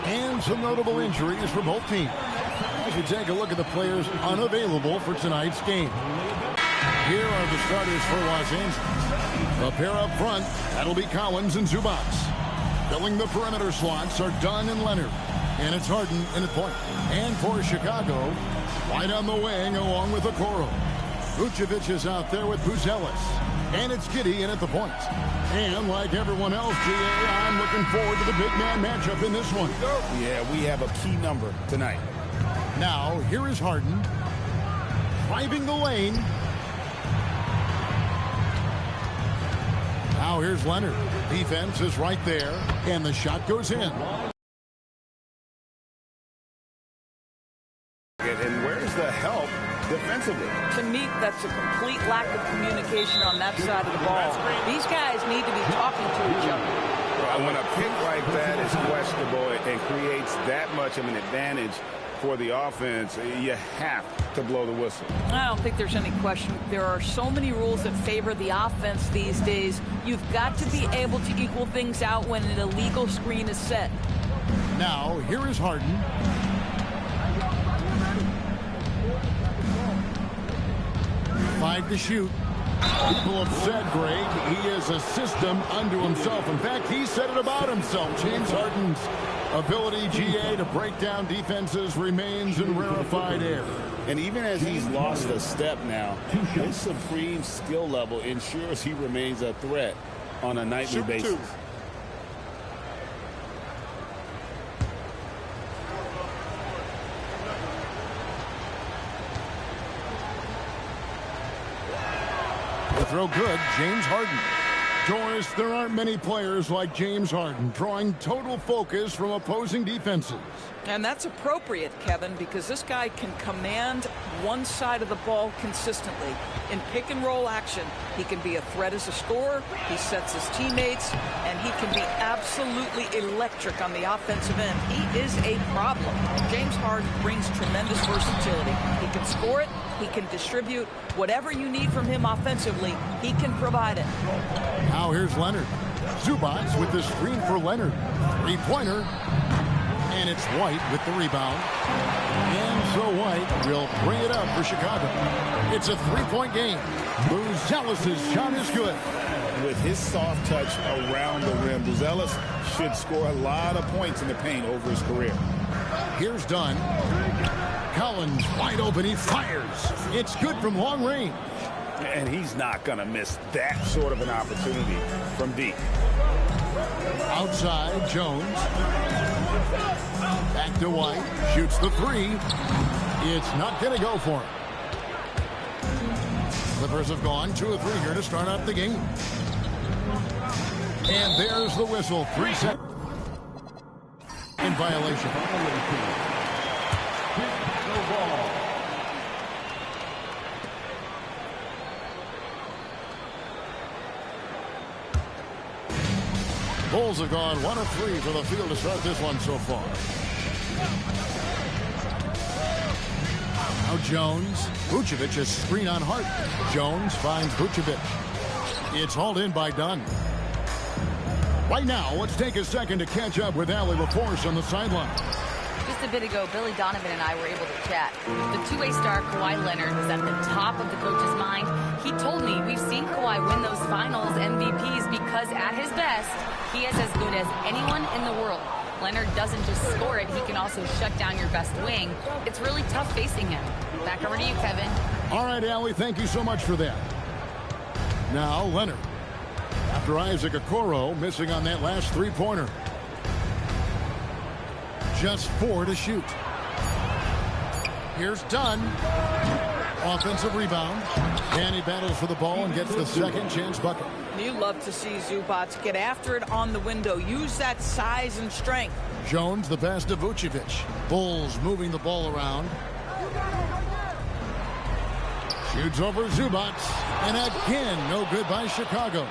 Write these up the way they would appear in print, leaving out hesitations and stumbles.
And some notable injuries for both teams. As we take a look at the players unavailable for tonight's game. Here are the starters for Los Angeles. A pair up front, that'll be Collins and Zubats. Filling the perimeter slots are Dunn and Leonard. And it's Harden in the point. And for Chicago, wide on the wing along with Okoro. Vucevic is out there with Buzelis. And it's Giddey in at the point. And like everyone else, GA, I'm looking forward to the big man matchup in this one. Yeah, we have a key number tonight. Now, here is Harden. Driving the lane. Now here's Leonard. Defense is right there. And the shot goes in. And where's the help defensively? To me, that's a complete lack of communication on that side of the ball. These guys need to be talking to each other. Well, when a pick like that is questionable and creates that much of an advantage for the offense, you have to blow the whistle. I don't think there's any question. There are so many rules that favor the offense these days. You've got to be able to equal things out when an illegal screen is set. Now, here is Harden. 5 to shoot. People have said, Greg, he is a system unto himself. In fact, he said it about himself. James Harden's ability, GA, to break down defenses remains in rarefied air. And even as he's lost a step now, his supreme skill level ensures he remains a threat on a nightly basis. Throw good, James Harden. Doris, there aren't many players like James Harden, drawing total focus from opposing defenses. And that's appropriate, Kevin, because this guy can command one side of the ball consistently. In pick-and-roll action, he can be a threat as a scorer, he sets his teammates, and he can be absolutely electric on the offensive end. He is a problem. James Harden brings tremendous versatility. He can score it, he can distribute. Whatever you need from him offensively, he can provide it. Now here's Leonard. Zubats with the screen for Leonard. Three-pointer. And it's White with the rebound. And so White will bring it up for Chicago. It's a three-point game. Buzelis' shot is good. With his soft touch around the rim, Buzelis should score a lot of points in the paint over his career. Here's Dunn. Collins wide open. He fires. It's good from long range. And he's not going to miss that sort of an opportunity from deep. Outside, Jones. Back to White. Shoots the three. It's not going to go for him. Clippers have gone 2 of 3 here to start out the game. And there's the whistle. 3 seconds. In violation. Bulls have gone 1 of 3 for the field to start this one so far. Now Jones. Vucevic is screen on Hart. Jones finds Vucevic. It's hauled in by Dunn. Right now, let's take a second to catch up with Allie LaForce on the sideline. Just a bit ago, Billy Donovan and I were able to chat. The two-way star Kawhi Leonard was at the top of the coach's mind. He told me we've seen Kawhi win those finals MVPs because at his best, he is as good as anyone in the world. Leonard doesn't just score it, he can also shut down your best wing. It's really tough facing him. Back over to you, Kevin. All right, Allie, thank you so much for that. Now, Leonard. After Isaac Okoro missing on that last three-pointer. Just 4 to shoot. Here's Dunn. Offensive rebound. And he battles for the ball and gets the second chance bucket. You love to see Zubac get after it on the window. Use that size and strength. Jones, the pass to Vucevic. Bulls moving the ball around. Shoots over Zubac. And again, no good by Chicago.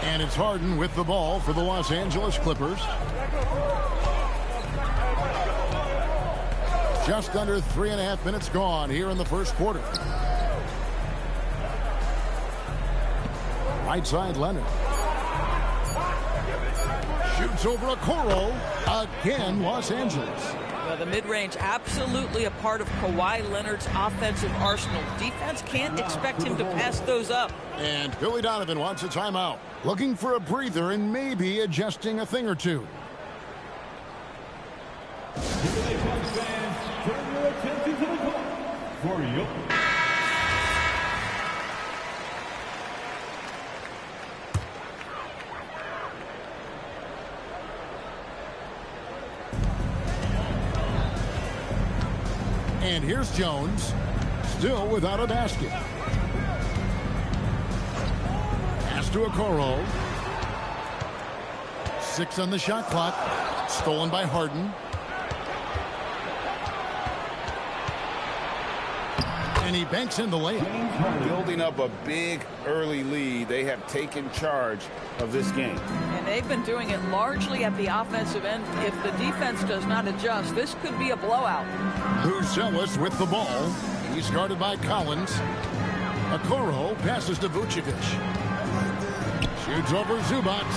And it's Harden with the ball for the Los Angeles Clippers. Just under 3.5 minutes gone here in the first quarter. Right side, Leonard. Shoots over Okoro. Again, Los Angeles. Well, the mid-range absolutely a part of Kawhi Leonard's offensive arsenal. Defense can't expect him to pass those up. And Billy Donovan wants a timeout. Looking for a breather and maybe adjusting a thing or two. And here's Jones, still without a basket. Pass to Okoro. 6 on the shot clock. Stolen by Harden. And he banks in the layup. Building up a big early lead. They have taken charge of this game. And they've been doing it largely at the offensive end. If the defense does not adjust, this could be a blowout. Buzelis with the ball. He's guarded by Collins. Okoro passes to Vucevic. Shoots over Zubac.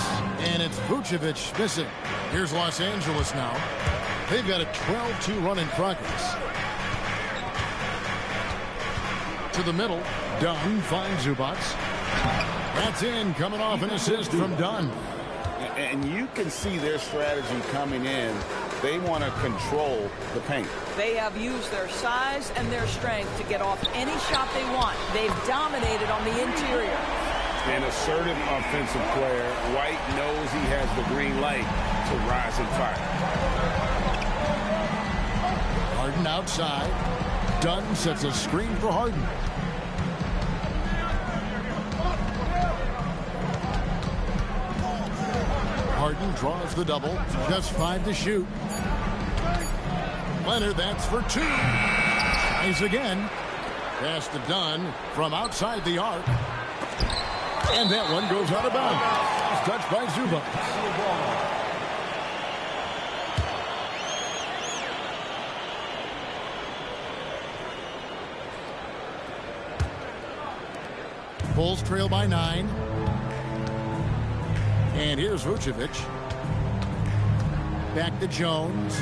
And it's Vucevic missing. Here's Los Angeles now. They've got a 12-2 run in progress. To the middle. Dunn finds Zubac. That's in, coming off an assist from Dunn. And you can see their strategy coming in. They want to control the paint. They have used their size and their strength to get off any shot they want. They've dominated on the interior. An assertive offensive player. White knows he has the green light to rise and fire. Harden outside. Dunn sets a screen for Harden. Harden draws the double. Just 5 to shoot. Leonard, that's for 2. Tries again. Pass to Dunn from outside the arc. And that one goes out of bounds. Touched by Zubac. Bulls trail by 9. And here's Vucevic. Back to Jones.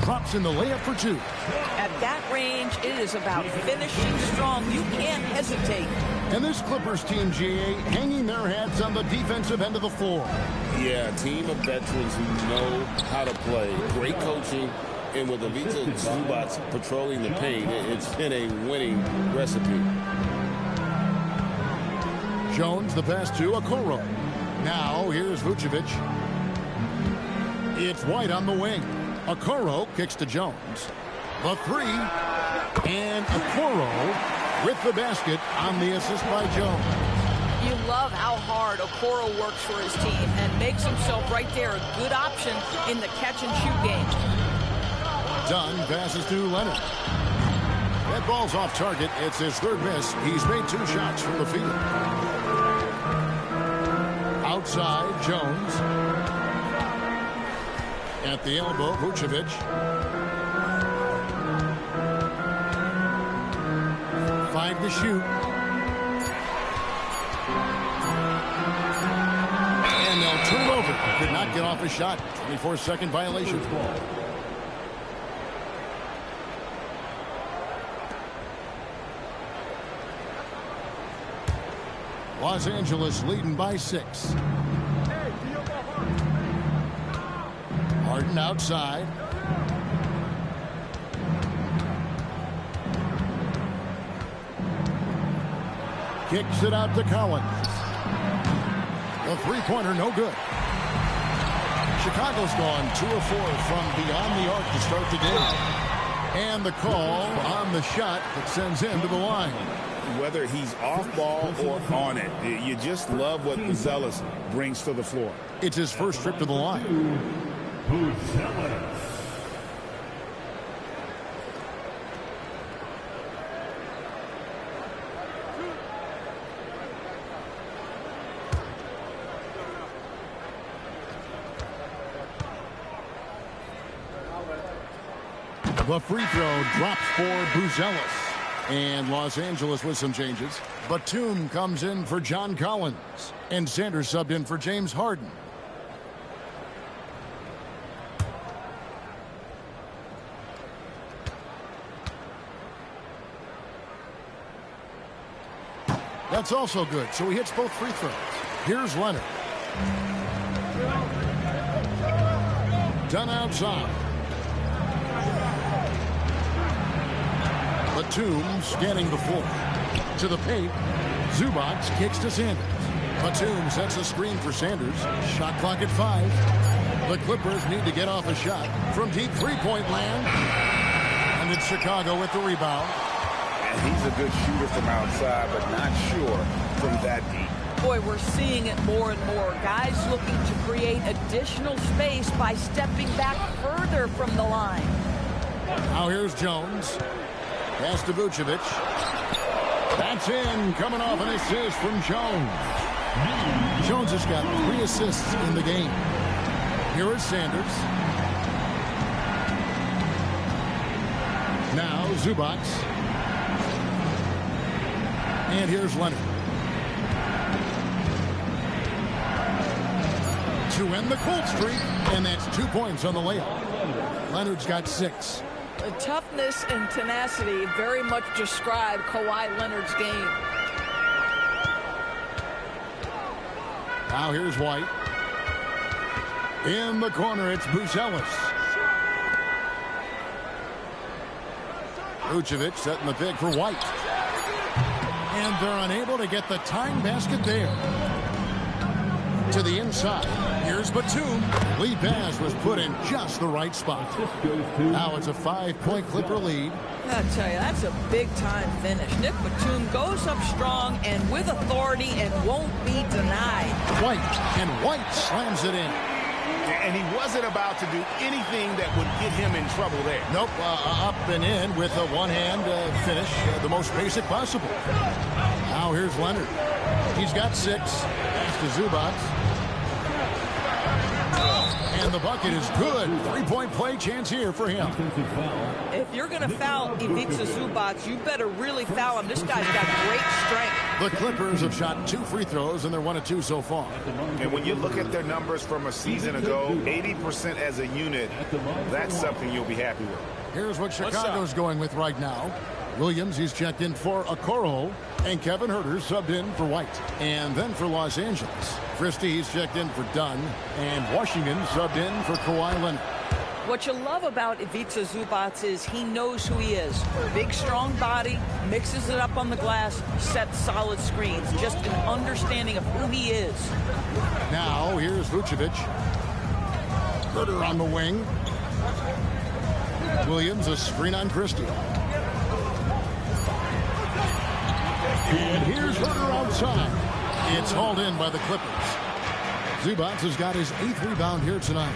Drops in the layup for 2. At that range, it is about finishing strong. You can't hesitate. And this Clippers team, GA, hanging their hats on the defensive end of the floor. Yeah, a team of veterans who know how to play. Great coaching. And with Ivica Zubac patrolling the paint, it's been a winning recipe. Jones, the pass to Okoro. Now, here's Vucevic. It's White on the wing. Okoro kicks to Jones. The 3. And Okoro with the basket on the assist by Jones. You love how hard Okoro works for his team and makes himself right there a good option in the catch-and-shoot game. Dunn passes to Leonard. That ball's off target. It's his 3rd miss. He's made 2 shots from the field. Outside, Jones. At the elbow, Vucevic. Five to shoot. And they'll turn it over. Could not get off a shot. 24-second violation. Los Angeles leading by 6. Harden outside. Kicks it out to Collins. The 3-pointer no good. Chicago's gone 2 of 4 from beyond the arc to start the game. And the call on the shot that sends him to the line. Whether he's off ball or on it, you just love what Buzelis brings to the floor. It's his first trip to the line. The free throw drops for Buzelis. And Los Angeles with some changes. Batum comes in for John Collins. And Sanders subbed in for James Harden. That's also good. So he hits both free throws. Here's Leonard. Done outside. Batum scanning the floor. To the paint. Zubac kicks to Sanders. Batum sets a screen for Sanders. Shot clock at 5. The Clippers need to get off a shot from deep three-point land. And it's Chicago with the rebound. And he's a good shooter from outside, but not sure from that deep. Boy, we're seeing it more and more. Guys looking to create additional space by stepping back further from the line. Now here's Jones. Pass to Vucevic. That's in, coming off an assist from Jones. Jones has got 3 assists in the game. Here is Sanders. Now Zubac. And here's Leonard. To end the cold streak, and that's 2 points on the layup. Leonard's got 6. The toughness and tenacity very much describe Kawhi Leonard's game. Now here's White. In the corner, it's Buzelis. Vucevic setting the pick for White. And they're unable to get the tying basket there. To the inside. Here's Batum. Lead pass was put in just the right spot. Now it's a 5-point Clipper lead. I tell you, that's a big-time finish. Nick Batum goes up strong and with authority and won't be denied. White slams it in. And he wasn't about to do anything that would get him in trouble there. Nope, up and in with a one-hand finish, the most basic possible. Now here's Leonard. He's got 6. Pass to Zubac. And the bucket is good. 3-point play chance here for him. If you're going to foul Ivica Zubac, you better really foul him. This guy's got great strength. The Clippers have shot 2 free throws, and they're 1 of 2 so far. And when you look at their numbers from a season ago, 80% as a unit, that's something you'll be happy with. Here's what Chicago's going with right now. Williams, he's checked in for Okoro, and Kevin Huerter subbed in for White. And then for Los Angeles, Christie, he's checked in for Dunn, and Washington subbed in for Kawhi Leonard. What you love about Ivica Zubac is he knows who he is. Big, strong body, mixes it up on the glass, sets solid screens. Just an understanding of who he is. Now, here's Vucevic. Huerter on the wing. Williams, a screen on Christie. And here's Huerter outside. It's hauled in by the Clippers. Zubac has got his 8th rebound here tonight.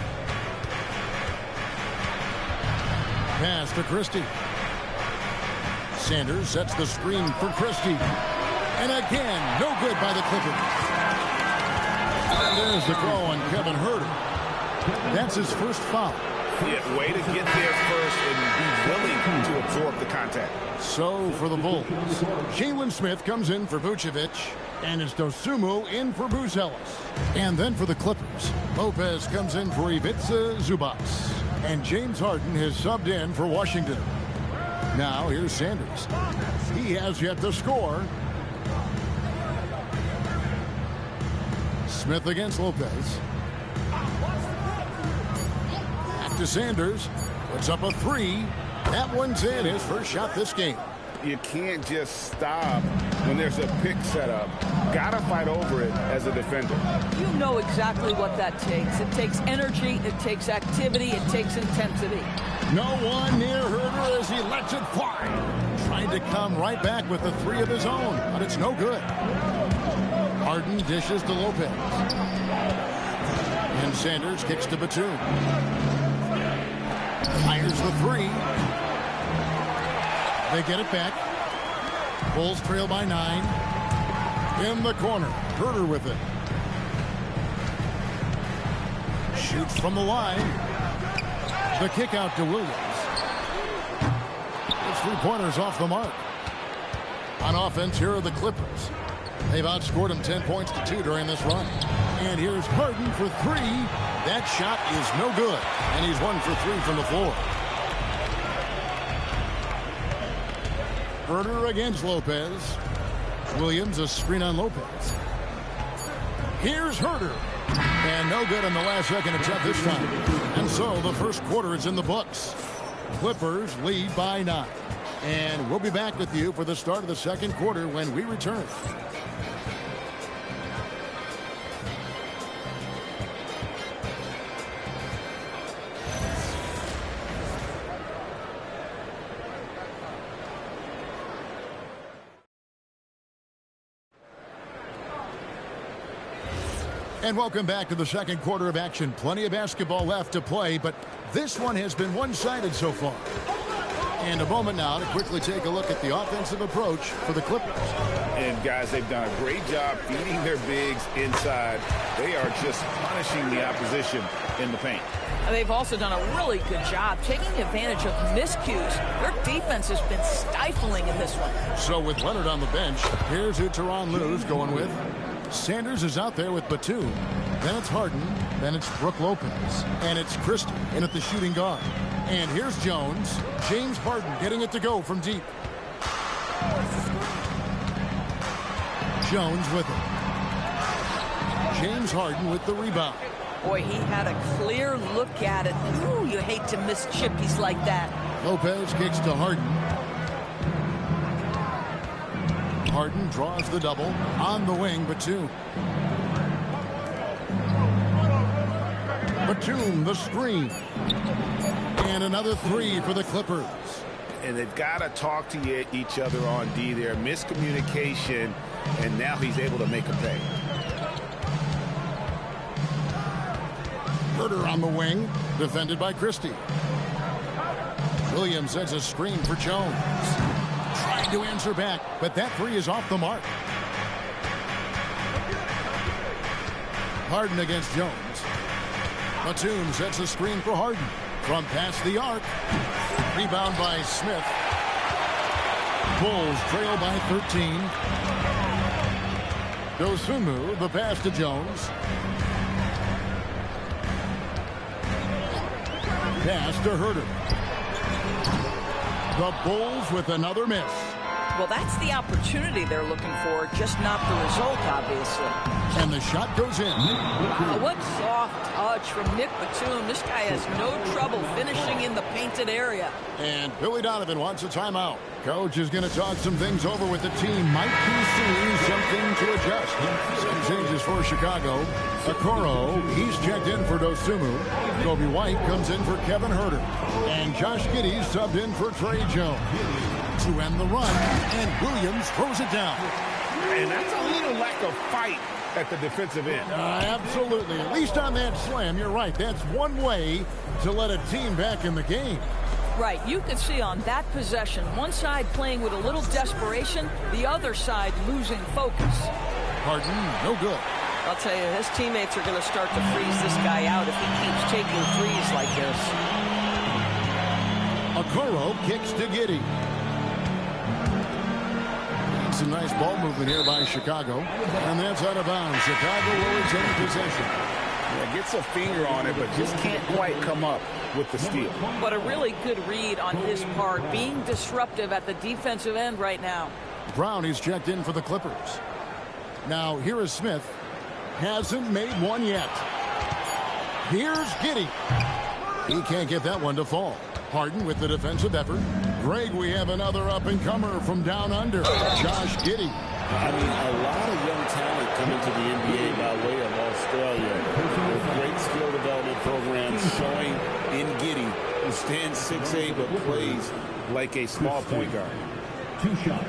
Pass to Christie. Sanders sets the screen for Christie. And again, no good by the Clippers. And there's the call on Kevin Huerter. That's his first foul. Yeah, way to get there first and be willing to absorb the contact. So for the Bulls, Jalen Smith comes in for Vucevic, and it's Dosunmu in for Buzelis. And then for the Clippers, Lopez comes in for Ivica Zubac, and James Harden has subbed in for Washington. Now here's Sanders. He has yet to score. Smith against Lopez. Back to Sanders. Puts up a 3. That one's in, his first shot this game. you can't just stop when there's a pick set up. Got to fight over it as a defender. You know exactly what that takes. It takes energy, it takes activity, it takes intensity. No one near Herder as he lets it fly. Trying to come right back with the three of his own, but it's no good. Harden dishes to Lopez. And Sanders kicks to Batum. Fires the three. They get it back. Bulls trail by 9. In the corner. Herder with it. Shoots from the line. The kick out to Williams. His three-pointers off the mark. On offense, here are the Clippers. They've outscored him 10 points to 2 during this run. And here's Harden for 3. That shot is no good. And he's 1 for 3 from the floor. Herder against Lopez. Williams a screen on Lopez. Here's Herder. And no good on the last second attempt this time. And so the first quarter is in the books. Clippers lead by 9. And we'll be back with you for the start of the second quarter when we return. And welcome back to the second quarter of action. Plenty of basketball left to play, but this one has been one-sided so far. And a moment now to quickly take a look at the offensive approach for the Clippers. And guys, they've done a great job feeding their bigs inside. They are just punishing the opposition in the paint. They've also done a really good job taking advantage of miscues. Their defense has been stifling in this one. So with Leonard on the bench, here's who Tyronn Lue's going with. Sanders is out there with Batum. Then it's Harden. Then it's Brook Lopez. And it's Christie in at the shooting guard. And here's Jones. James Harden getting it to go from deep. Jones with it. James Harden with the rebound. Boy, he had a clear look at it. Ooh, you hate to miss chippies like that. Lopez kicks to Harden. Harden draws the double. On the wing, Batum. Batum, the screen. And another three for the Clippers. And they've got to talk to each other on D there. Miscommunication, and now he's able to make a pay. Herder on the wing, defended by Christie. Williams sets a screen for Jones. Trying to answer back, but that three is off the mark. Harden against Jones. Batum sets a screen for Harden. From past the arc. Rebound by Smith. Bulls trail by 13. Dosunmu, the pass to Jones. Pass to Herder. The Bulls with another miss. Well, that's the opportunity they're looking for, just not the result, obviously. And the shot goes in. Wow, what soft touch from Nick Batum. This guy has no trouble finishing in the painted area. And Billy Donovan wants a timeout. Coach is going to talk some things over with the team. Might be seeing something to adjust. Some changes for Chicago. Okoro, he's checked in for Dosunmu. Kobe White comes in for Kevin Herter. And Josh Giddey subbed in for Trey Jones. To end the run, and Williams throws it down. And that's a little lack of fight at the defensive end. Absolutely. At least on that slam, you're right. That's one way to let a team back in the game. Right. You can see on that possession, one side playing with a little desperation, the other side losing focus. Harden, no good. I'll tell you, his teammates are going to start to freeze this guy out if he keeps taking threes like this. Okoro kicks to Giddey. Some nice ball movement here by Chicago. And that's out of bounds. Chicago will retain possession. Yeah, gets a finger on it, but just can't quite come up with the steal. But a really good read on his part, being disruptive at the defensive end right now. Brown is checked in for the Clippers. Now, here is Smith. Hasn't made one yet. Here's Giddey. He can't get that one to fall. Harden with the defensive effort. Greg, we have another up-and-comer from down under, Josh Giddey. I mean, a lot of young talent coming to the NBA by way of Australia. With great skill development programs showing in Giddey, who stands 6'8", but plays like a small point guard. 2 shots.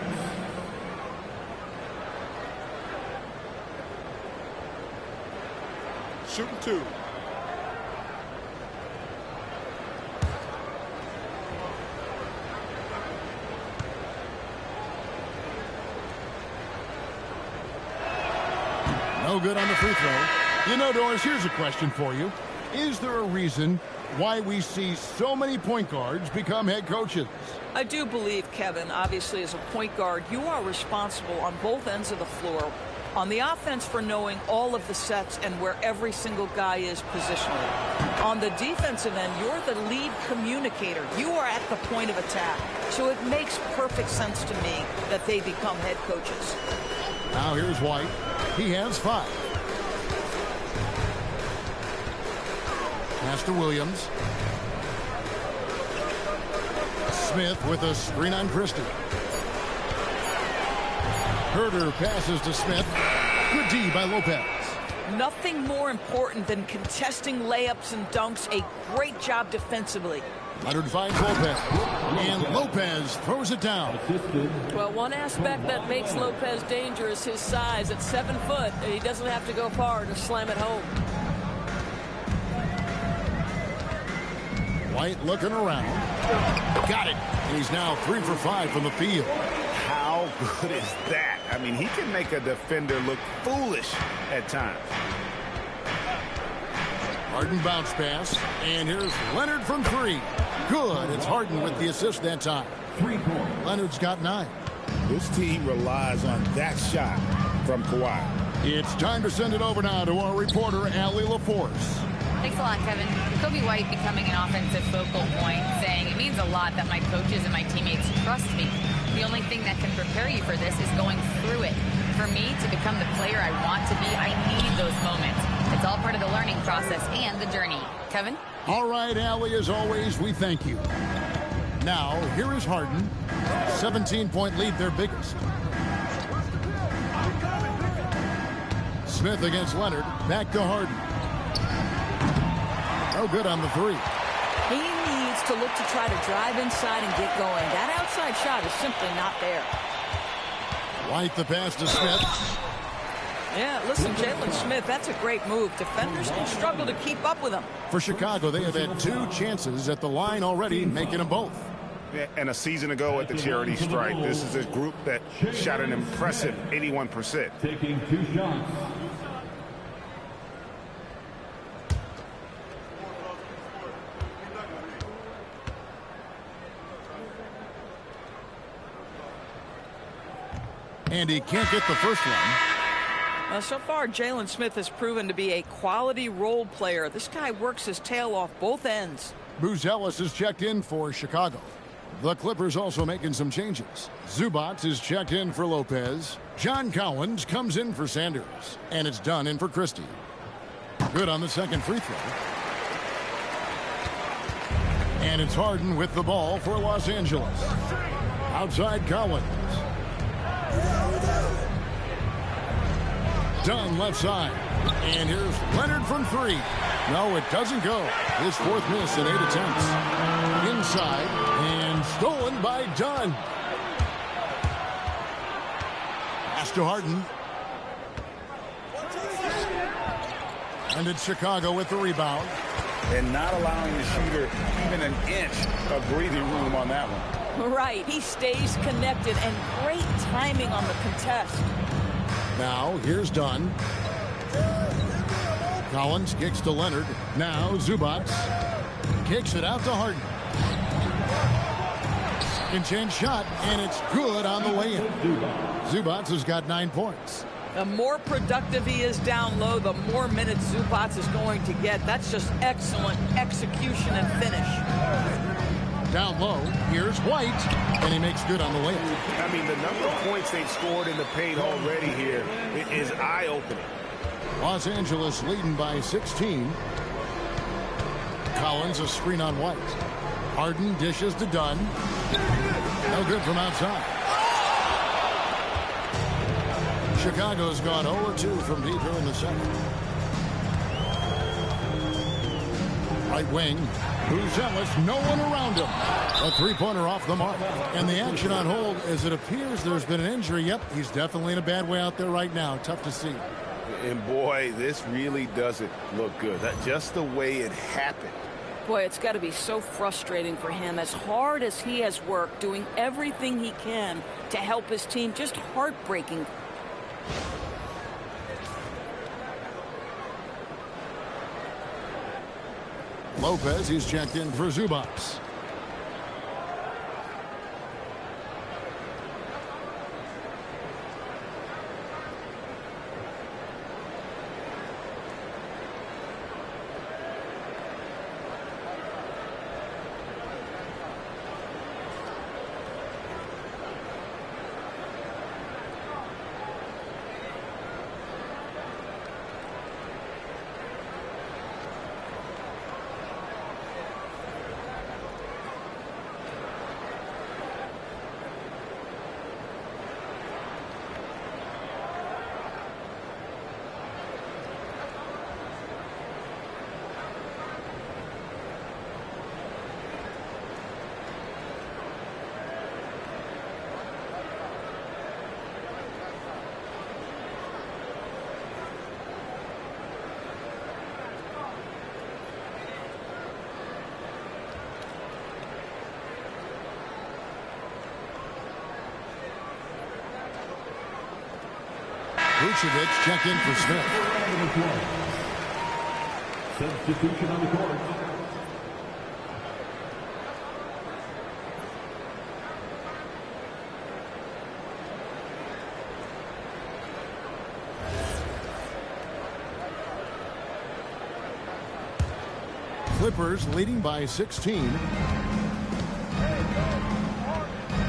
Shooting 2. No good on the free throw. You know, Doris, here's a question for you. Is there a reason why we see so many point guards become head coaches? I do believe, Kevin, obviously as a point guard, you are responsible on both ends of the floor. On the offense for knowing all of the sets and where every single guy is positionally. On the defensive end, you're the lead communicator. You are at the point of attack. So it makes perfect sense to me that they become head coaches. Now here's White. He has 5. Pass to Williams. Smith with a screen on Christie. Herter passes to Smith. Good D by Lopez. Nothing more important than contesting layups and dunks. A great job defensively. Leonard finds Lopez. And Lopez throws it down. Well, one aspect that makes Lopez dangerous, his size. At 7 foot, and he doesn't have to go far to slam it home. White looking around. Got it. And he's now 3 for 5 from the field. How good is that? I mean, he can make a defender look foolish at times. Harden bounce pass. And here's Leonard from 3. Good. It's Harden with the assist that time. 3 points. Leonard's got 9. This team relies on that shot from Kawhi. It's time to send it over now to our reporter, Allie LaForce. Thanks a lot, Kevin. Kobe White becoming an offensive focal point, saying it means a lot that my coaches and my teammates trust me. The only thing that can prepare you for this is going through it. For me to become the player I want to be, I need those moments. It's all part of the learning process and the journey. Kevin? All right, Allie, as always, we thank you. Now, here is Harden. 17-point lead, their biggest. Smith against Leonard. Back to Harden. No good on the 3. He needs to look to try to drive inside and get going. That outside shot is simply not there. White the pass to Smith. Yeah, listen, Jalen Smith, that's a great move. Defenders can struggle to keep up with him. For Chicago, they have had 2 chances at the line already, making them both. And a season ago at the charity strike, this is a group that shot an impressive 81%. Taking 2 shots. And he can't get the first one. So far, Jalen Smith has proven to be a quality role player. This guy works his tail off both ends. Bruce Ellis is checked in for Chicago. The Clippers also making some changes. Zubac is checked in for Lopez. John Collins comes in for Sanders. And it's Dunn in for Christie. Good on the second free throw. And it's Harden with the ball for Los Angeles. Outside Collins. Dunn left side. And here's Leonard from 3. No, it doesn't go. His 4th miss in 8 attempts. Inside and stolen by Dunn. Pass to Harden. And it's Chicago with the rebound. And not allowing the shooter even an inch of breathing room on that one. Right. He stays connected and great timing on the contest. Now, here's Dunn. Collins kicks to Leonard. Now, Zubac kicks it out to Harden. Second chance shot, and it's good on the way-in. Zubac has got 9 points. The more productive he is down low, the more minutes Zubac is going to get. That's just excellent execution and finish. Down low, here's White, and he makes good on the layup. I mean, the number of points they've scored in the paint already here is eye-opening. Los Angeles leading by 16. Collins a screen on White. Harden dishes to Dunn. No good from outside. Chicago's gone 0-2 from deep here in the second. Right wing. Buzelis, no one around him. A three-pointer off the mark. And the action on hold as it appears there's been an injury. Yep, he's definitely in a bad way out there right now. Tough to see. And boy, this really doesn't look good. That's just the way it happened. Boy, it's got to be so frustrating for him. As hard as he has worked, doing everything he can to help his team, just heartbreaking. Lopez, he's checked in for Zubats. Vucevic check in for Smith. Substitution on the court. Clippers leading by 16.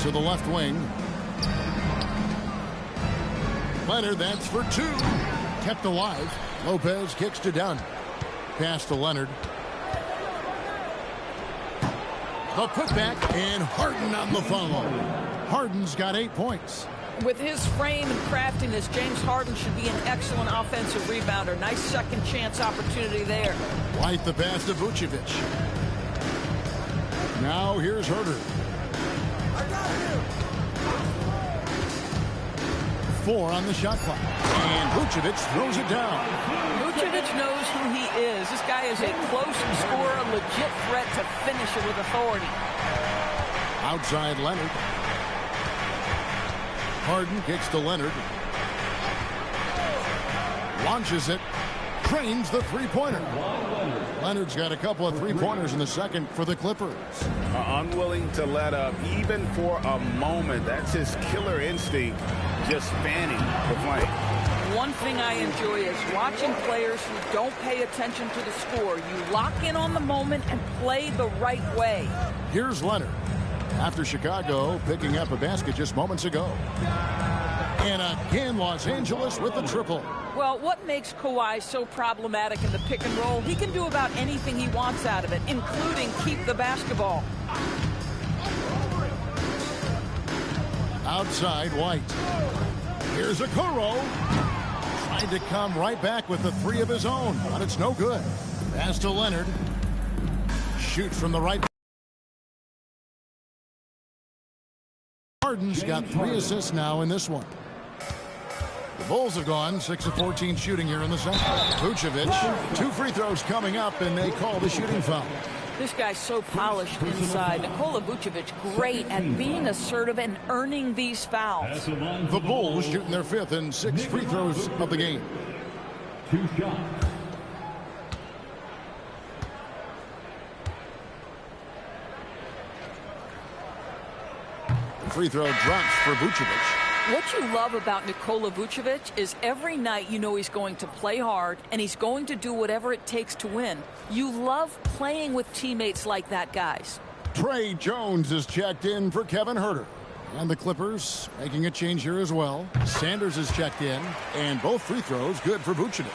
To the left wing. Leonard, that's for two. Kept alive. Lopez kicks to Dunn. Pass to Leonard. The putback, and Harden on the follow. Harden's got 8 points. With his frame and craftiness, James Harden should be an excellent offensive rebounder. Nice second chance opportunity there. White the pass to Vucevic. Now here's Herter. 4 on the shot clock. And Vucevic throws it down. Vucevic knows who he is. This guy is a close scorer, legit threat to finish it with authority. Outside Leonard. Harden kicks to Leonard. Launches it. Trains the three-pointer. Leonard's got a couple of three-pointers in the second for the Clippers. Unwilling to let up even for a moment. That's his killer instinct, just fanning the flank. One thing I enjoy is watching players who don't pay attention to the score. You lock in on the moment and play the right way. Here's Leonard. After Chicago picking up a basket just moments ago. And again, Los Angeles with the triple. Well, what makes Kawhi so problematic in the pick and roll? He can do about anything he wants out of it, including keep the basketball. Outside White. Here's Okoro. Trying to come right back with the three of his own, but it's no good. Pass to Leonard. Shoots from the right. Harden's got 3 assists now in this one. The Bulls have gone 6 of 14 shooting here in the second. Vucevic, 2 free throws coming up, and they call the shooting foul. This guy's so polished inside. Nikola Vucevic, great at being assertive and earning these fouls. The Bulls shooting their 5th and 6 free throws of the game. 2 shots. The free throw drops for Vucevic. What you love about Nikola Vucevic is every night you know he's going to play hard and he's going to do whatever it takes to win. You love playing with teammates like that, guys. Trey Jones is checked in for Kevin Herter. And the Clippers making a change here as well. Sanders is checked in, and both free throws good for Vucevic.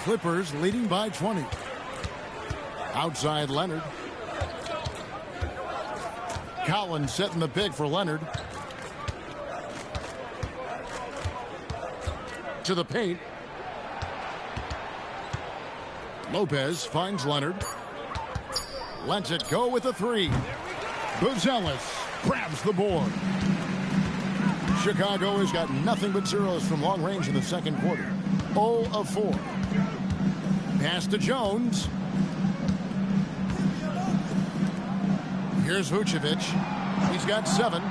Clippers leading by 20. Outside Leonard. Collins setting the pick for Leonard. To the paint. Lopez finds Leonard. Lets it go with a three. Buzelis grabs the board. Chicago has got nothing but zeros from long range in the second quarter. 0 of 4. Pass to Jones. Here's Vucevic. He's got 7.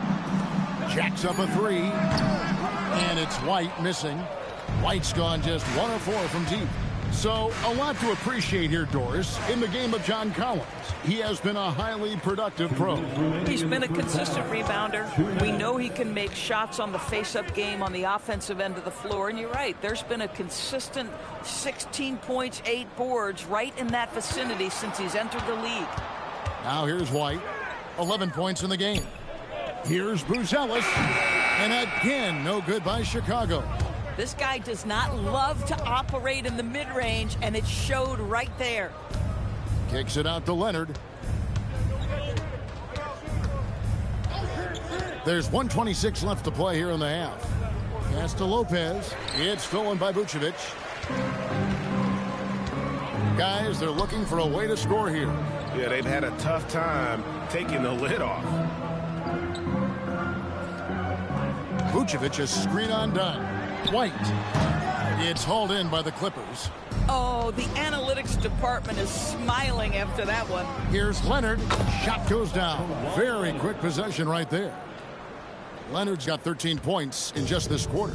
Jacks up a 3. And it's White missing. White's gone just 1 of 4 from deep. So, a lot to appreciate here, Doris, in the game of John Collins. He has been a highly productive pro. He's been a consistent rebounder. We know he can make shots on the face-up game on the offensive end of the floor. And you're right, there's been a consistent 16 points, 8 boards right in that vicinity since he's entered the league. Now here's White. 11 points in the game. Here's Buzelis. And again, no good by Chicago. This guy does not love to operate in the mid-range, and it showed right there. Kicks it out to Leonard. There's 1:26 left to play here in the half. Pass to Lopez. It's stolen by Vucevic. Guys, they're looking for a way to score here. Yeah, they've had a tough time taking the lid off. Vucevic is screen on done. White. It's hauled in by the Clippers. Oh, the analytics department is smiling after that one. Here's Leonard. Shot goes down. Very quick possession right there. Leonard's got 13 points in just this quarter.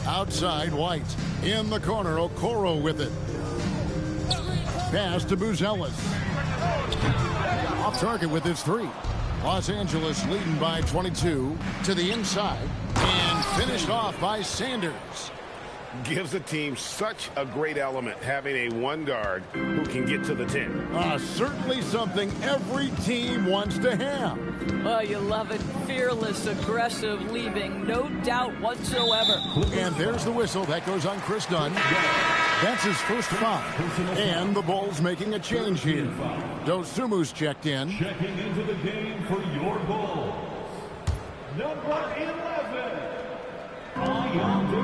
Outside, White. In the corner, Okoro with it. Pass to Buzelis. Off target with his 3. Los Angeles leading by 22 to the inside and finished off by Sanders. Gives the team such a great element having a one guard who can get to the 10. Certainly something every team wants to have. Oh, you love it. Fearless, aggressive, leaving no doubt whatsoever. And there's the whistle. That goes on Chris Dunn. That's his first foul. And the Bulls making a change here. Dosumu's checked in. Checking into the game for your Bulls, number 11.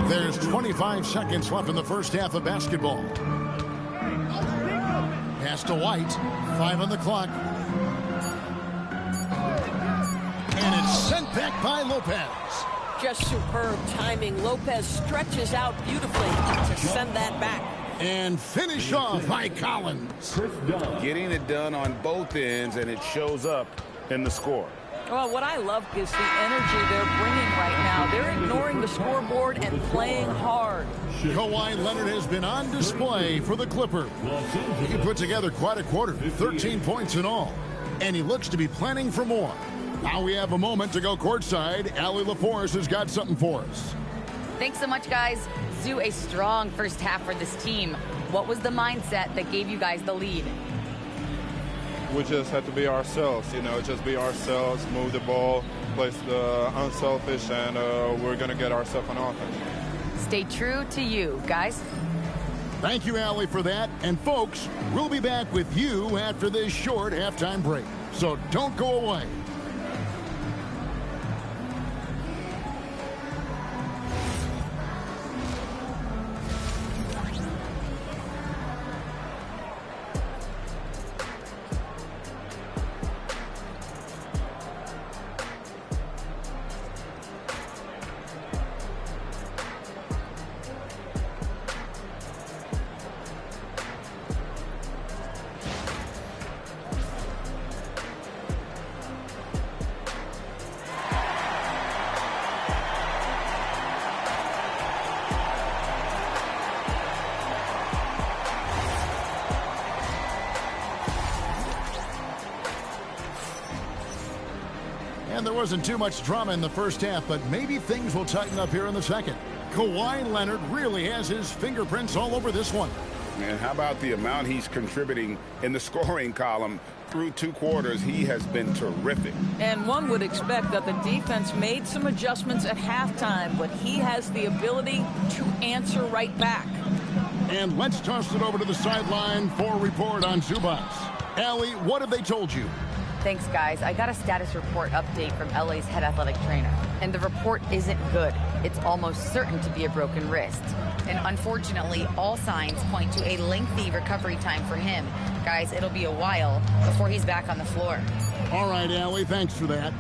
There's 25 seconds left in the first half of basketball. Pass to White. 5 on the clock. And it's sent back by Lopez. Just superb timing. Lopez stretches out beautifully to send that back. And finish off by Collins. Getting it done on both ends, and it shows up in the score. Well, what I love is the energy they're bringing right now. They're ignoring the scoreboard and playing hard. Kawhi Leonard has been on display for the Clippers. He put together quite a quarter, 13 points in all. And he looks to be planning for more. Now we have a moment to go courtside. Allie LaForce has got something for us. Thanks so much, guys. Zoo, a strong first half for this team. What was the mindset that gave you guys the lead? We just have to be ourselves, just be ourselves, move the ball, play unselfish, and we're going to get ourselves on offense. Stay true to you, guys. Thank you, Allie, for that. And, folks, we'll be back with you after this short halftime break. So don't go away. And there wasn't too much drama in the first half, but maybe things will tighten up here in the second. Kawhi Leonard really has his fingerprints all over this one. And how about the amount he's contributing in the scoring column? Through 2 quarters, he has been terrific. And one would expect that the defense made some adjustments at halftime, but he has the ability to answer right back. And let's toss it over to the sideline for a report on Zubas. Allie, what have they told you? Thanks, guys. I got a status report update from LA's head athletic trainer, and the report isn't good. It's almost certain to be a broken wrist. And unfortunately, all signs point to a lengthy recovery time for him. Guys, it'll be a while before he's back on the floor. All right, Allie, thanks for that.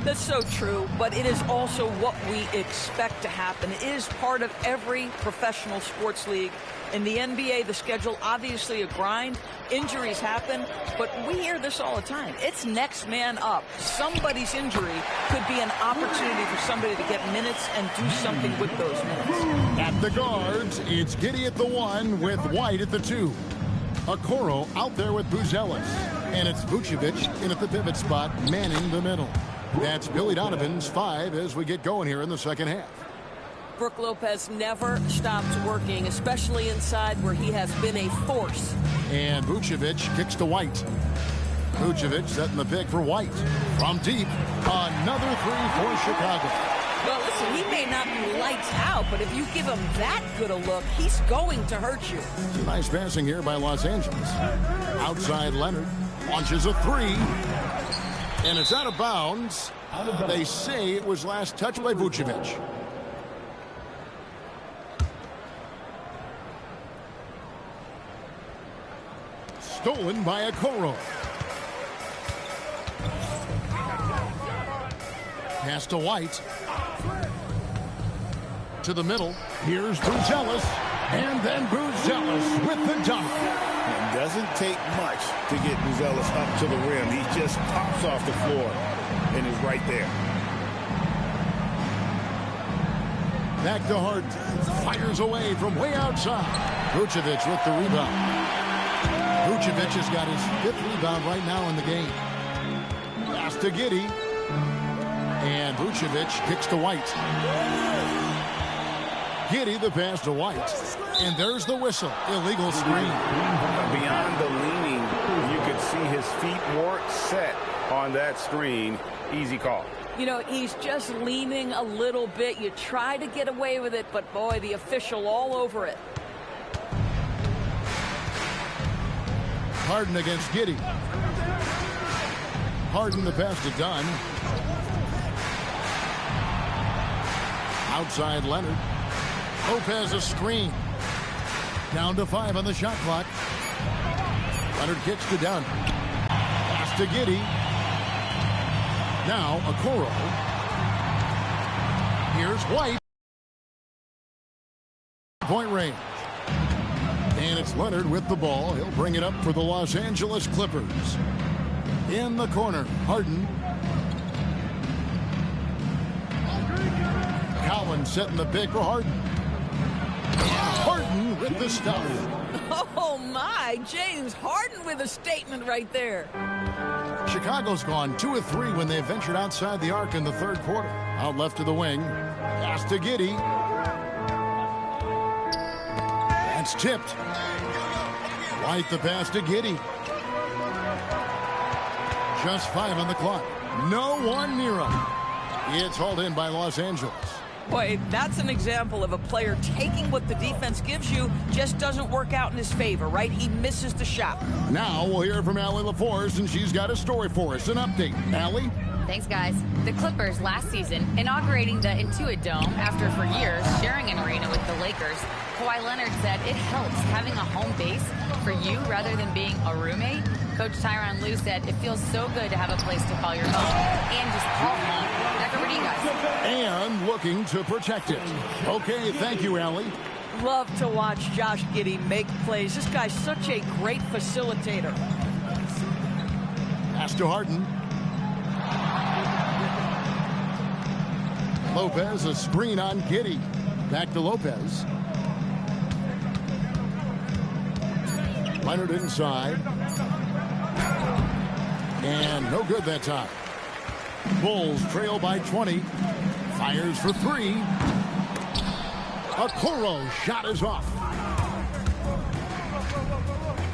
That's so true, but it is also what we expect to happen. It is part of every professional sports league. In the NBA, the schedule, obviously a grind. Injuries happen, but we hear this all the time. It's next man up. Somebody's injury could be an opportunity for somebody to get minutes and do something with those minutes. At the guards, it's Giddey at the 1 with White at the 2. Okoro out there with Buzelis. And it's Vucevic in at the pivot spot, manning the middle. That's Billy Donovan's 5 as we get going here in the second half. Brook Lopez never stops working, especially inside where he has been a force. And Vucevic kicks to White. Vucevic setting the pick for White. From deep, another 3 for Chicago. Well, listen, he may not be lights out, but if you give him that good a look, he's going to hurt you. Nice passing here by Los Angeles. Outside Leonard launches a 3. And it's out of bounds. They say it was last touched by Vucevic. Stolen by Okoro. Pass to White. To the middle. Here's Buzelis. And then Buzelis with the dunk. It doesn't take much to get Buzelis up to the rim. He just pops off the floor and is right there. Back to Harden. Fires away from way outside. Vucevic with the rebound. Vucevic has got his 5th rebound right now in the game. Pass to Giddey. And Vucevic kicks to White. Giddey the pass to White. And there's the whistle. Illegal screen. Beyond the leaning, you could see his feet weren't set on that screen. Easy call. You know, he's just leaning a little bit. You try to get away with it, but boy, the official all over it. Harden against Giddey. Harden the pass to Dunn. Outside Leonard. Lopez a screen. Down to 5 on the shot clock. Leonard kicks to Dunn. Pass to Giddey. Now Okoro. Here's White. Point range. And it's Leonard with the ball. He'll bring it up for the Los Angeles Clippers. In the corner, Harden. Cowan setting the pick for Harden. And Harden with the stuff. Oh, my. James Harden with a statement right there. Chicago's gone 2 of 3 when they ventured outside the arc in the 3rd quarter. Out left to the wing. Pass to Giddey. That's tipped. White the pass to Giddey. Just 5 on the clock. No one near him. It's hauled in by Los Angeles. Boy, that's an example of a player taking what the defense gives you, just doesn't work out in his favor, right? He misses the shot. Now we'll hear from Allie LaForce, and she's got a story for us. An update. Allie? Thanks, guys. The Clippers last season inaugurating the Intuit Dome after for years sharing an arena with the Lakers. Kawhi Leonard said it helps having a home base for you rather than being a roommate. Coach Tyronn Lue said it feels so good to have a place to call your own and just call home. Back over to you guys. And looking to protect it. Okay, thank you, Allie. Love to watch Josh Giddey make plays. This guy's such a great facilitator. Pass to Harden. Lopez, a screen on Giddey. Back to Lopez. Leonard inside. And no good that time. Bulls trail by 20. Fires for 3. Okoro shot is off.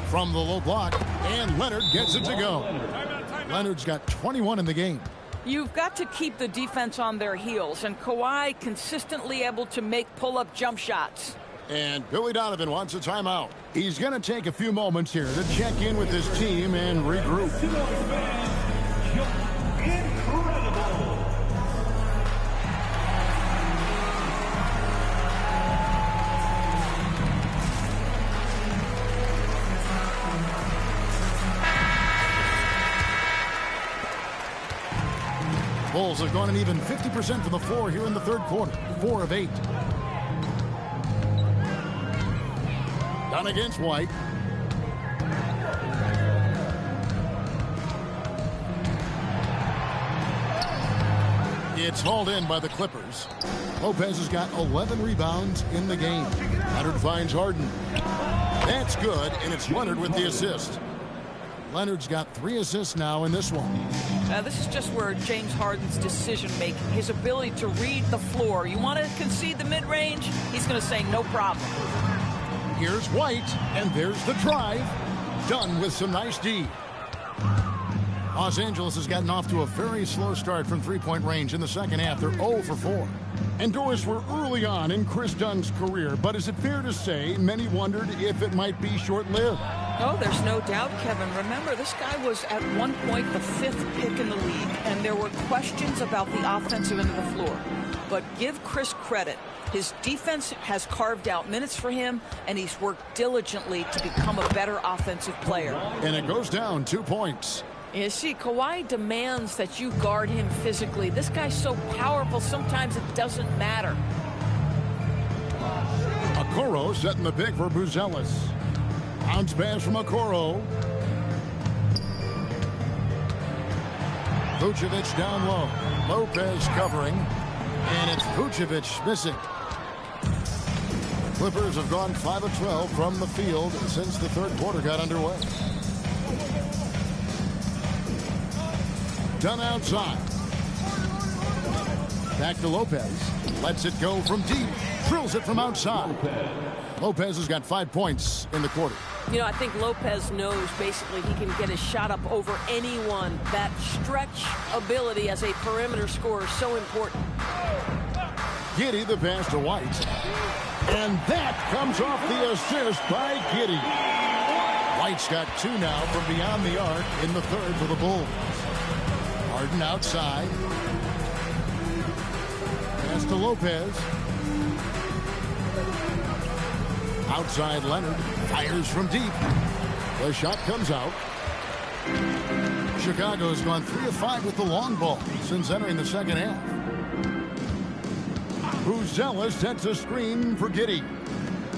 From the low block. And Leonard gets it to go. Leonard's got 21 in the game. You've got to keep the defense on their heels, and Kawhi consistently able to make pull-up jump shots. And Billy Donovan wants a timeout. He's going to take a few moments here to check in with his team and regroup. Incredible. Bulls have gone an even 50% from the floor here in the third quarter. 4 of 8. Down against White. It's hauled in by the Clippers. Lopez has got 11 rebounds in the game. Leonard finds Harden. That's good, and it's Leonard with the assist. Leonard's got 3 assists now in this one. This is just where James Harden's decision-making, his ability to read the floor. You want to concede the mid-range? He's going to say no problem. Here's White, and there's the drive. Done with some nice D. Los Angeles has gotten off to a very slow start from three-point range in the second half. They're 0 for 4. And Doris, we're early on in Chris Dunn's career, but is it fair to say many wondered if it might be short-lived? Oh, there's no doubt, Kevin. Remember, this guy was at one point the 5th pick in the league, and there were questions about the offensive end of the floor. But give Chris credit. His defense has carved out minutes for him, and he's worked diligently to become a better offensive player. And it goes down 2 points. You see, Kawhi demands that you guard him physically. This guy's so powerful, sometimes it doesn't matter. Okoro setting the pick for Buzelis. Bounce pass from Okoro. Vucevic down low. Lopez covering. And it's Vucevic missing. Clippers have gone 5 of 12 from the field since the third quarter got underway. Done outside. Back to Lopez. Lets it go from deep. Drills it from outside. Lopez has got 5 points in the quarter. You know, I think Lopez knows basically he can get his shot up over anyone. That stretch ability as a perimeter scorer is so important. Giddey the pass to White. And that comes off the assist by Giddey. White's got 2 now from beyond the arc in the third for the Bulls. Harden outside. Pass to Lopez. Outside Leonard. Fires from deep. The shot comes out. Chicago's gone 3 of 5 with the long ball since entering the second half. Buzelis sets a screen for Giddey.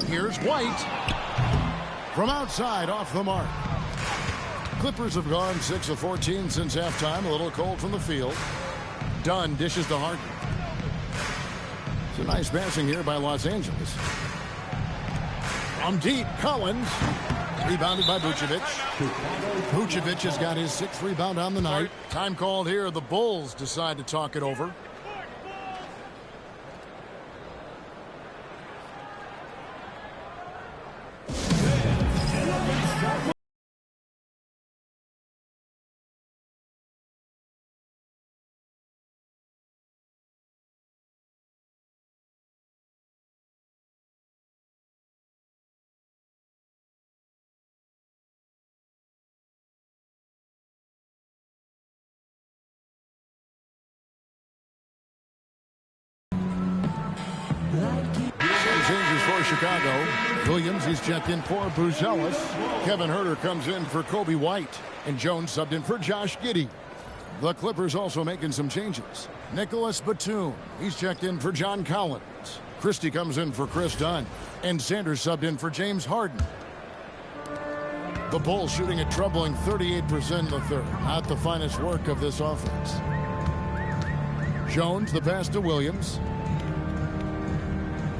Here's White. From outside off the mark. Clippers have gone 6 of 14 since halftime. A little cold from the field. Dunn dishes to Harden. It's a nice passing here by Los Angeles. From deep, Collins. Rebounded by Vucevic. Vucevic has got his 6th rebound on the night. Time called here. The Bulls decide to talk it over. Changes for Chicago. Williams, he's checked in for Buzelis. Kevin Huerter comes in for Kobe White. And Jones subbed in for Josh Giddey. The Clippers also making some changes. Nicholas Batum, he's checked in for John Collins. Christie comes in for Chris Dunn. And Sanders subbed in for James Harden. The Bulls shooting a troubling 38% in the third. Not the finest work of this offense. Jones, the pass to Williams.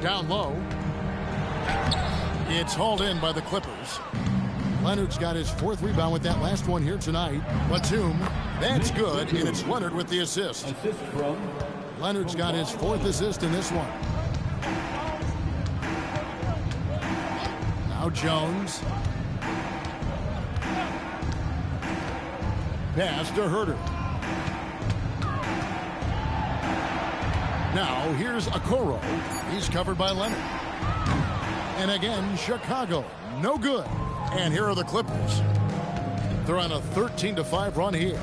Down low. It's hauled in by the Clippers. Leonard's got his 4th rebound with that last one here tonight. Batum, that's good, and it's Leonard with the assist. Leonard's got his 4th assist in this one. Now Jones. Pass to Huerter. Now here's Okoro. He's covered by Leonard. And again, Chicago. No good. And here are the Clippers. They're on a 13-5 run here.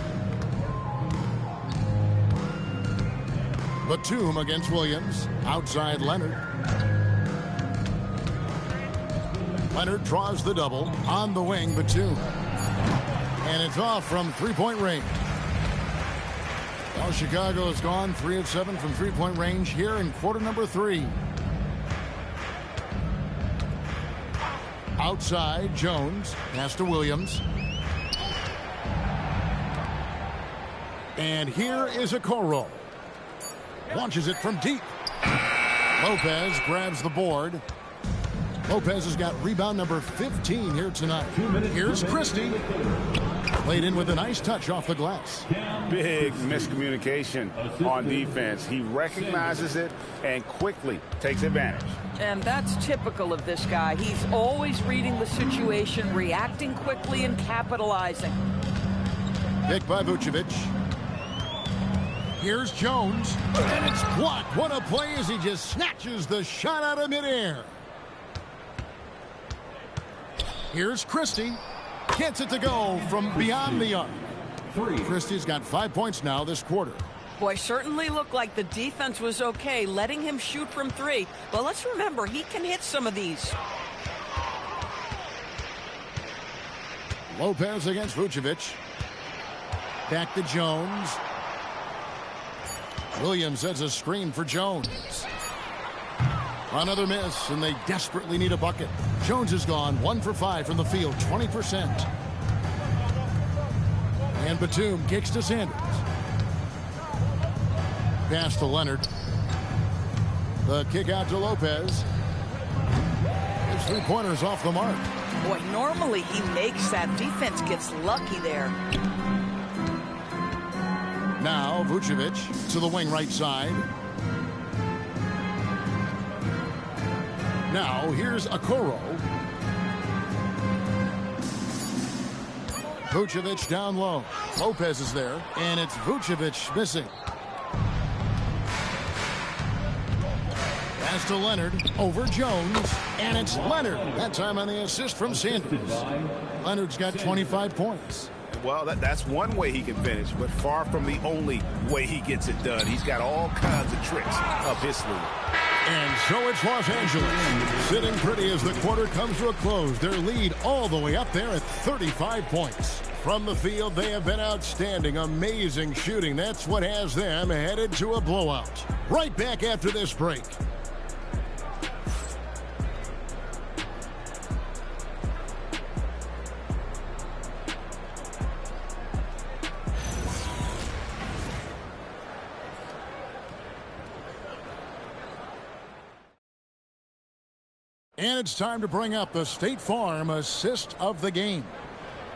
Batum against Williams. Outside Leonard. Leonard draws the double. On the wing, Batum. And it's off from three-point range. Well, Chicago has gone 3 of 7 from three-point range here in quarter number 3. Outside, Jones. Pass to Williams. And here is Okoro. Launches it from deep. Lopez grabs the board. Lopez has got rebound number 15 here tonight. Here's Christie. Played in with a nice touch off the glass. Big miscommunication on defense. He recognizes it and quickly takes advantage. And that's typical of this guy. He's always reading the situation, reacting quickly, and capitalizing. Pick by Vucevic. Here's Jones. And it's blocked. What a play as he just snatches the shot out of midair. Here's Christie. Gets it to go from beyond the arc. Christie's got 5 points now this quarter. Boy, certainly looked like the defense was okay, letting him shoot from 3. But let's remember, he can hit some of these. Lopez against Vucevic. Back to Jones. Williams sets a screen for Jones. Another miss, and they desperately need a bucket. Jones is gone 1 for 5 from the field, 20%. And Batum kicks to Sanders. Pass to Leonard. The kick out to Lopez. His three-pointers off the mark. Boy, normally he makes that. Defense gets lucky there. Now Vucevic to the wing right side. Now here's Okoro. Vucevic down low. Lopez is there, and it's Vucevic missing. Pass to Leonard over Jones, and it's Leonard. That time on the assist from Sanders. Leonard's got 25 points. Well, that's one way he can finish, but far from the only way he gets it done. He's got all kinds of tricks up his sleeve. And so it's Los Angeles sitting pretty as the quarter comes to a close. Their lead all the way up there at 35 points. From the field, they have been outstanding. Amazing shooting. That's what has them headed to a blowout. Right back after this break. And it's time to bring up the State Farm assist of the game.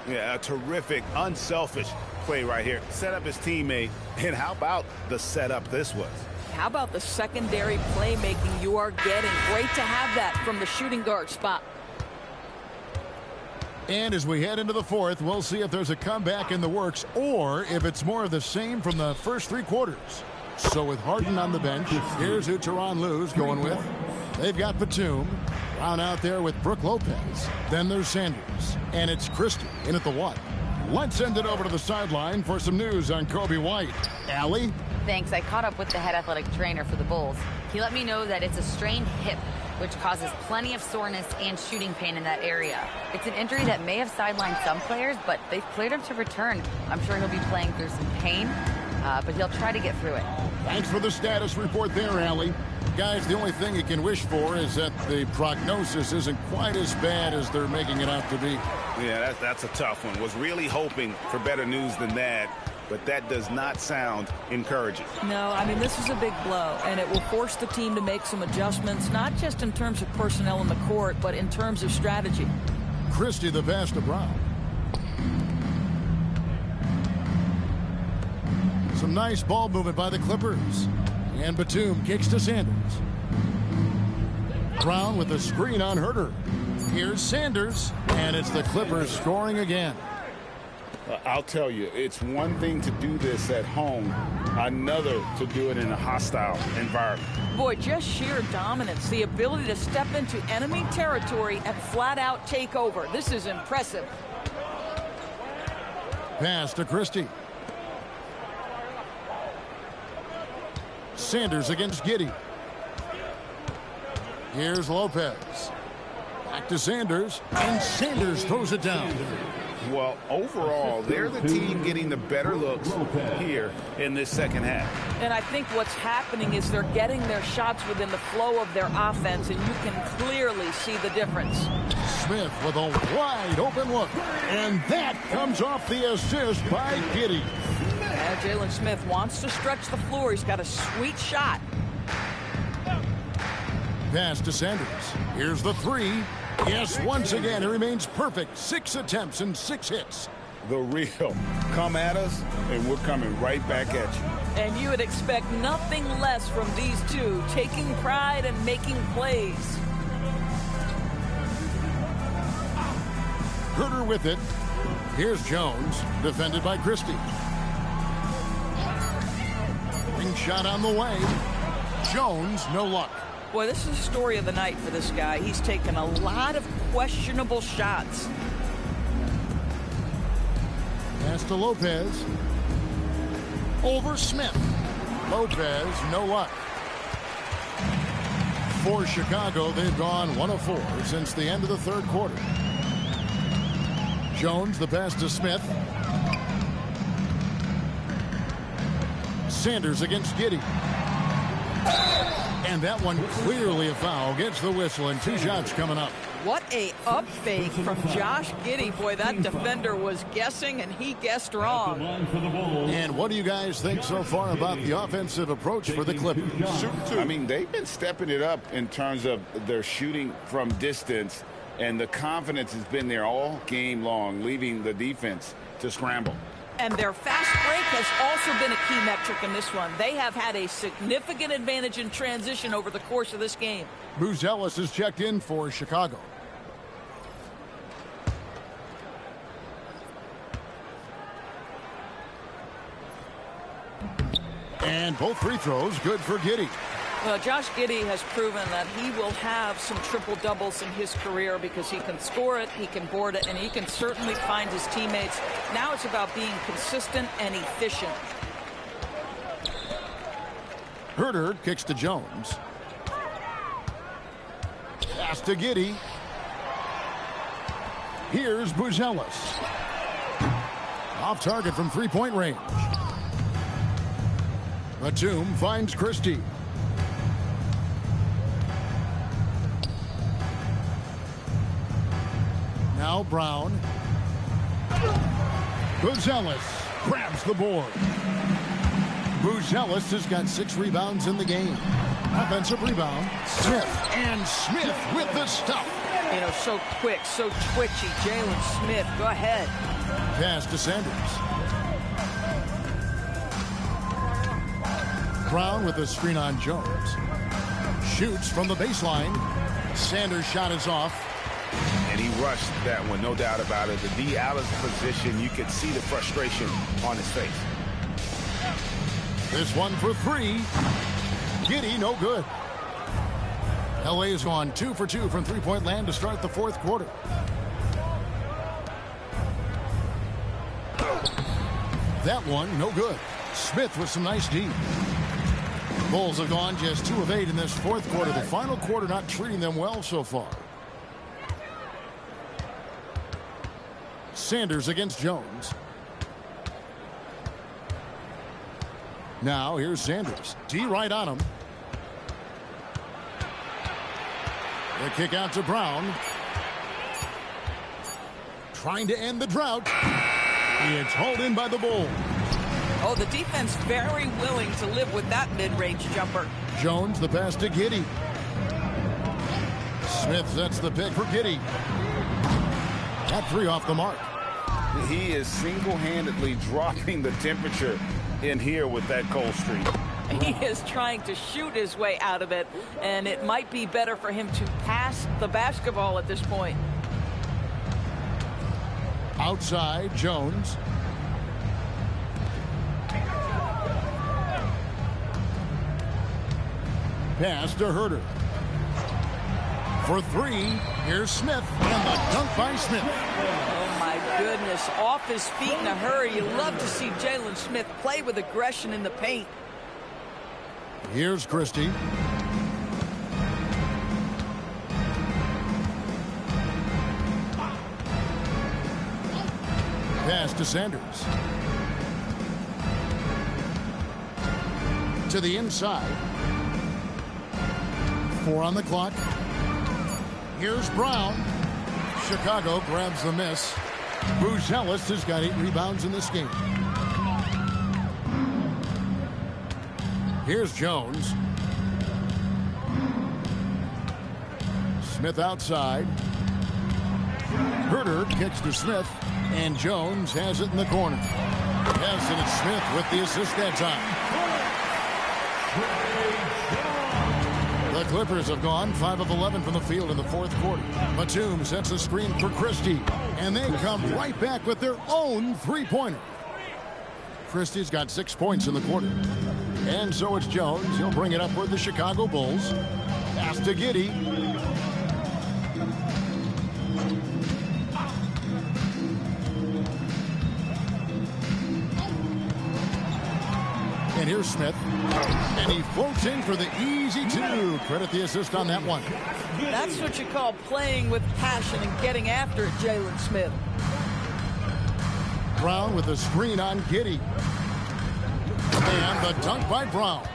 Yeah, a terrific, unselfish play right here. Set up his teammate, and how about the setup this was? How about the secondary playmaking you are getting? Great to have that from the shooting guard spot. And as we head into the fourth, we'll see if there's a comeback in the works or if it's more of the same from the first 3 quarters. So with Harden on the bench, here's who Tyronn Lue's going with. They've got Batum. Down out there with Brook Lopez. Then there's Sanders. And it's Christie in at the 1. Let's send it over to the sideline for some news on Kobe White. Allie? Thanks. I caught up with the head athletic trainer for the Bulls. He let me know that it's a strained hip, which causes plenty of soreness and shooting pain in that area. It's an injury that may have sidelined some players, but they've cleared him to return. I'm sure he'll be playing through some pain, but he'll try to get through it. Thanks for the status report there, Allie. Guys, the only thing you can wish for is that the prognosis isn't quite as bad as they're making it out to be. Yeah, that's a tough one. Was really hoping for better news than that, but that does not sound encouraging. No, I mean, this is a big blow, and it will force the team to make some adjustments, not just in terms of personnel in the court, but in terms of strategy. Christie the pass to Brown. Some nice ball movement by the Clippers. And Batum kicks to Sanders. Brown with the screen on Herter. Here's Sanders, and it's the Clippers scoring again. I'll tell you, it's one thing to do this at home, another to do it in a hostile environment. Boy, just sheer dominance, the ability to step into enemy territory and flat out take over. This is impressive. Pass to Christie. Sanders against Giddey. Here's Lopez. Back to Sanders, and Sanders throws it down. Well, overall, they're the team getting the better looks here in this second half. And I think what's happening is they're getting their shots within the flow of their offense, and you can clearly see the difference. Smith with a wide open look, and that comes off the assist by Giddey. And Jalen Smith wants to stretch the floor. He's got a sweet shot. Pass to Sanders. Here's the three. Yes, once again, it remains perfect. 6 attempts and 6 hits. The real. Come at us, and we're coming right back at you. And you would expect nothing less from these two, taking pride and making plays. Herter with it. Here's Jones, defended by Christie. Ring shot on the way. Jones, no luck. Boy, this is the story of the night for this guy. He's taken a lot of questionable shots. Pass to Lopez. Over Smith. Lopez, no luck. For Chicago, they've gone 1 of 4 since the end of the third quarter. Jones, the pass to Smith. Sanders against Giddey. And that one clearly a foul. Gets the whistle, and 2 shots coming up. What a up fake from Josh Giddey. Boy, that defender was guessing, and he guessed wrong. And what do you guys think so far about the offensive approach for the Clippers? I mean, they've been stepping it up in terms of their shooting from distance, and the confidence has been there all game long, leaving the defense to scramble. And their fast break has also been a key metric in this one. They have had a significant advantage in transition over the course of this game. Buzelis is checked in for Chicago. And both free throws good for Giddey. Well, Josh Giddey has proven that he will have some triple-doubles in his career because he can score it, he can board it, and he can certainly find his teammates. Now it's about being consistent and efficient. Herter kicks to Jones. Pass to Giddey. Here's Buzelis. Off target from three-point range. Batum finds Christie. Now Brown. Buzelis grabs the board. Buzelis has got 6 rebounds in the game. Offensive rebound. Smith, and Smith with the stuff. You know, so quick, so twitchy. Jalen Smith, go ahead. Pass to Sanders. Brown with the screen on Jones. Shoots from the baseline. Sanders' shot is off. And he rushed that one, no doubt about it. The D out of position, you could see the frustration on his face. This one for 3. Giddey, no good. LA has gone 2 for 2 from three-point land to start the fourth quarter. That one, no good. Smith with some nice D. Bulls have gone just 2 of 8 in this fourth quarter. The final quarter not treating them well so far. Sanders against Jones. Now here's Sanders. D right on him. The kick out to Brown. Trying to end the drought. It's hauled in by the Bulls. Oh, the defense very willing to live with that mid-range jumper. Jones, the pass to Giddey. Smith sets the pick for Giddey. That 3 off the mark. He is single-handedly dropping the temperature in here with that cold streak. He is trying to shoot his way out of it, and it might be better for him to pass the basketball at this point. Outside, Jones. Pass to Herter. For 3, here's Smith, and the dunk by Smith. Oh, my goodness. Off his feet in a hurry. You love to see Jalen Smith play with aggression in the paint. Here's Christie. Pass to Sanders. To the inside. 4 on the clock. Here's Brown. Chicago grabs the miss. Buzelis has got 8 rebounds in this game. Here's Jones. Smith outside. Herter kicks to Smith. And Jones has it in the corner. Yes, and it's Smith with the assist that time. The Clippers have gone 5 of 11 from the field in the fourth quarter. Batum sets a screen for Christie. And they come right back with their own three-pointer. Christie's got 6 points in the quarter. And so it's Jones. He'll bring it up for the Chicago Bulls. Pass to Giddey. And here's Smith. And he floats in for the easy 2. Credit the assist on that one. That's what you call playing with passion and getting after it, Jalen Smith. Brown with a screen on Giddey. And the dunk by Brown.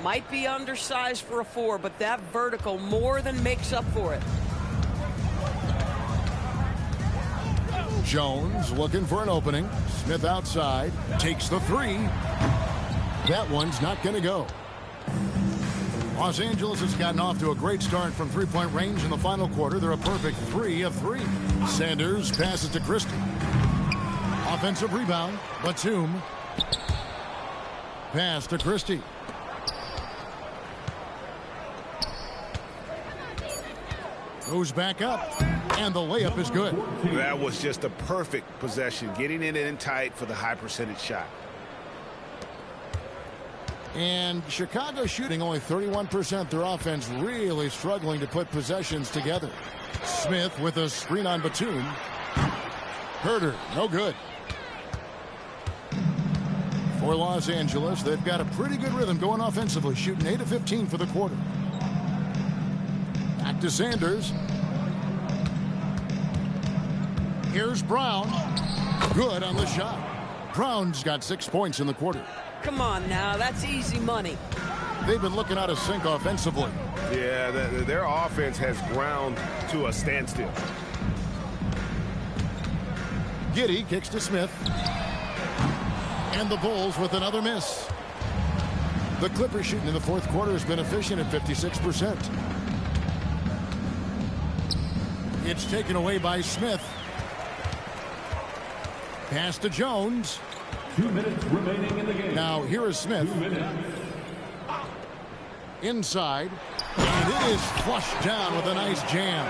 Might be undersized for a 4, but that vertical more than makes up for it. Jones looking for an opening. Smith outside. Takes the 3. That one's not going to go. Los Angeles has gotten off to a great start from three-point range in the final quarter. They're a perfect 3 of 3. Sanders passes to Christie. Offensive rebound. Batum. Pass to Christie. Goes back up. And the layup is good. That was just a perfect possession. Getting it in tight for the high percentage shot. And Chicago shooting only 31%. Their offense really struggling to put possessions together. Smith with a screen on Batum. Herter, no good. For Los Angeles, they've got a pretty good rhythm going offensively, shooting 8 of 15 for the quarter. Back to Sanders. Here's Brown. Good on the shot. Brown's got 6 points in the quarter. Come on now, that's easy money. They've been looking out of sync offensively. Yeah, their offense has ground to a standstill. Giddey kicks to Smith. And the Bulls with another miss. The Clippers shooting in the fourth quarter has been efficient at 56%. It's taken away by Smith. Pass to Jones. 2 minutes remaining in the game. Now here is Smith. 2 minutes. Inside. And it is flushed down with a nice jam.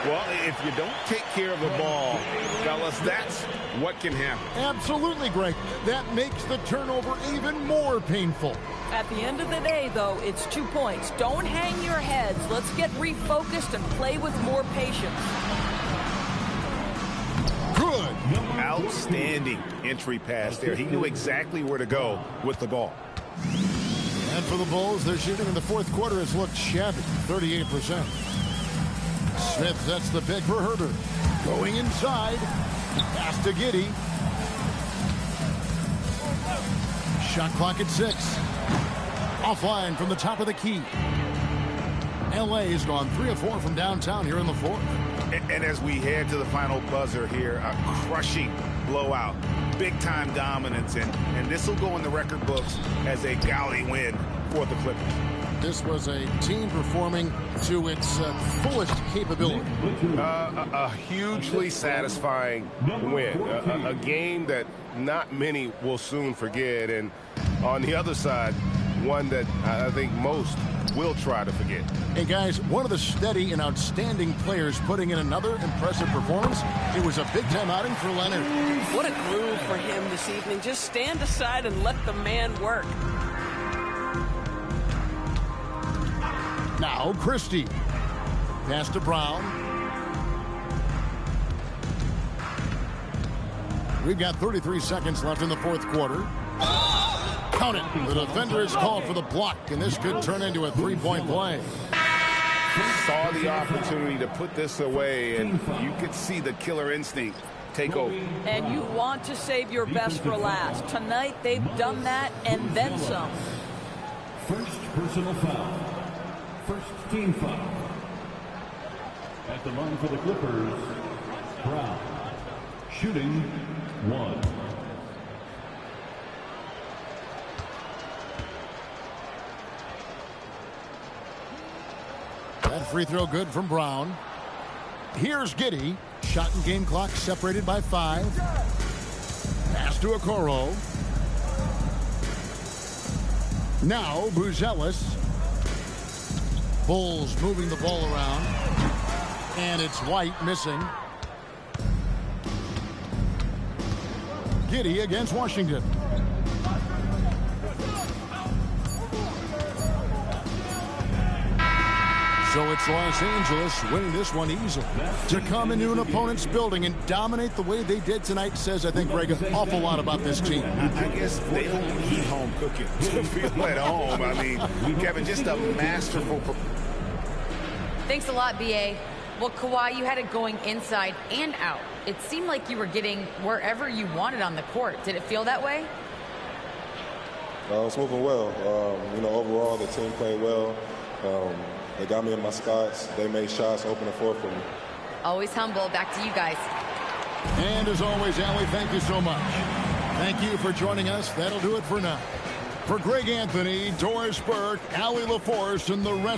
Well, if you don't take care of the ball, fellas, that's what can happen. Absolutely, Greg. That makes the turnover even more painful. At the end of the day, though, it's 2 points. Don't hang your heads. Let's get refocused and play with more patience. Good. Outstanding entry pass there. He knew exactly where to go with the ball. And for the Bulls, their shooting in the fourth quarter has looked shabby, 38%. Smith sets the pick for Herter. Going inside. Pass to Giddey. Shot clock at 6. Offline from the top of the key. LA has gone 3 of 4 from downtown here in the fourth. And as we head to the final buzzer here, a crushing blowout. Big-time dominance, and this will go in the record books as a gaudy win for the Clippers. This was a team performing to its fullest capability. A hugely satisfying win. A game that not many will soon forget. And on the other side, one that I think most will try to forget. And guys, one of the steady and outstanding players putting in another impressive performance. It was a big-time outing for Leonard. What a groove for him this evening. Just stand aside and let the man work. Now Christie. Pass to Brown. We've got 33 seconds left in the fourth quarter. Count it. The defender is called for the block, and this could turn into a three-point play. Saw the opportunity to put this away, and you could see the killer instinct take over. And you want to save your best for last. Tonight, they've done that and then some. First personal foul. First team foul. At the line for the Clippers, Brown. Shooting 1. That free throw good from Brown. Here's Giddey. Shot and game clock separated by 5. Pass to Okoro. Now Buzelis. Bulls moving the ball around. And it's White missing. Giddey against Washington. So it's Los Angeles winning this one easily. To come into an opponent's building and dominate the way they did tonight says, I think, Greg, an awful lot about this team. I guess they don't need home cooking to feel at home. I mean, Kevin, just a masterful. Thanks a lot, B.A. Well, Kawhi, you had it going inside and out. It seemed like you were getting wherever you wanted on the court. Did it feel that way? It's moving well. Overall, the team played well. They got me in my spots. They made shots, open the floor for me. Always humble. Back to you guys. And as always, Allie, thank you so much. Thank you for joining us. That'll do it for now. For Greg Anthony, Doris Burke, Allie LaForce, and the rest